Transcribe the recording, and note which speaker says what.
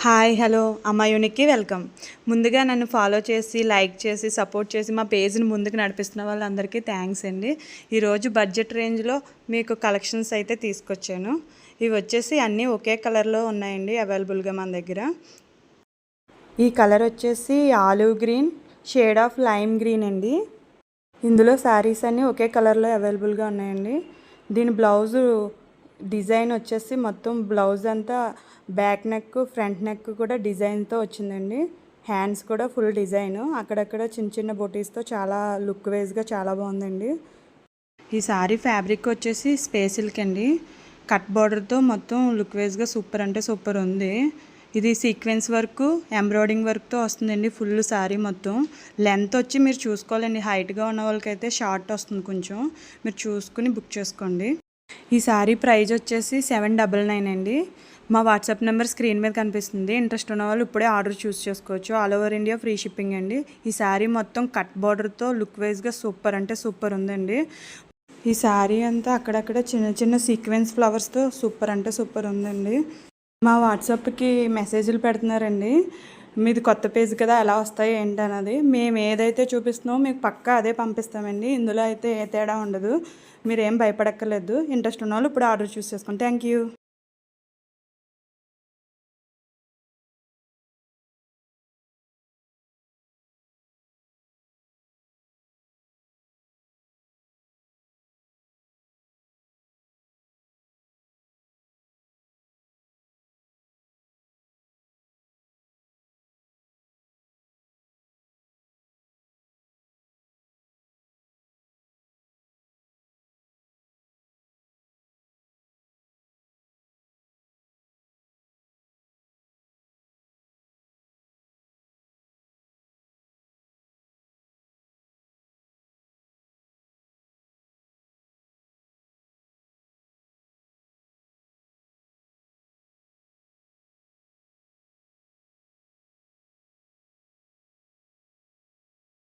Speaker 1: Hi hello అమ్మ యూనిక్కి welcome. ముందుగా నన్ను ఫాలో చేసి లైక్ చేసి సపోర్ట్ చేసి మా పేజ్ని ముందుకు నడిపిస్తున్న వాళ్ళందరికీ థ్యాంక్స్ అండి. ఈరోజు బడ్జెట్ రేంజ్లో మీకు కలెక్షన్స్ అయితే తీసుకొచ్చాను. ఇవి వచ్చేసి అన్నీ ఒకే కలర్లో ఉన్నాయండి అవైలబుల్గా మన దగ్గర. ఈ కలర్ వచ్చేసి olive green, shade of lime green అండి. ఇందులో శారీస్ అన్నీ ఒకే కలర్లో అవైలబుల్గా ఉన్నాయండి. దీని బ్లౌజు డిజైన్ వచ్చేసి మొత్తం బ్లౌజ్ అంతా బ్యాక్ నెక్ ఫ్రంట్ నెక్ కూడా డిజైన్తో వచ్చిందండి. హ్యాండ్స్ కూడా ఫుల్ డిజైన్, అక్కడక్కడ చిన్న చిన్న బొటీస్తో చాలా లుక్ వైజ్గా చాలా బాగుందండి. ఈ సారీ ఫ్యాబ్రిక్ వచ్చేసి స్పేస్ సిల్క్ అండి. కట్ బార్డర్తో మొత్తం లుక్ వైజ్గా సూపర్ అంటే సూపర్ ఉంది. ఇది సీక్వెన్స్ వర్క్ ఎంబ్రాయిడింగ్ వర్క్తో వస్తుందండి. ఫుల్ సారీ మొత్తం లెంత్ వచ్చి మీరు చూసుకోవాలండి. హైట్గా ఉన్న వాళ్ళకైతే షార్ట్ వస్తుంది, కొంచెం మీరు చూసుకుని బుక్ చేసుకోండి. ఈ సారీ ప్రైజ్ వచ్చేసి 799 అండి. మా వాట్సాప్ నెంబర్ స్క్రీన్ మీద కనిపిస్తుంది. ఇంట్రెస్ట్ ఉన్న వాళ్ళు ఇప్పుడే ఆర్డర్ చూస్ చేసుకోవచ్చు. All over India free shipping అండి. ఈ శారీ మొత్తం కట్ బార్డర్తో లుక్ వైజ్గా సూపర్ అంటే సూపర్ ఉందండి. ఈ శారీ అంతా అక్కడక్కడ చిన్న చిన్న సీక్వెన్స్ ఫ్లవర్స్తో సూపర్ అంటే సూపర్ ఉందండి. మా వాట్సాప్కి మెసేజ్లు పెడుతున్నారండి. మీది కొత్త పేజ్ కదా, ఎలా వస్తాయి ఏంటన్నది. మేము ఏదైతే చూపిస్తున్నామో మీకు పక్కా అదే పంపిస్తామండి. ఇందులో అయితే ఏ తేడా ఉండదు. మీరేం భయపడక్కర్లేదు. ఇంట్రెస్ట్ ఉన్న వాళ్ళు ఇప్పుడు ఆర్డర్ చూస్ చేసుకోండి. Thank you.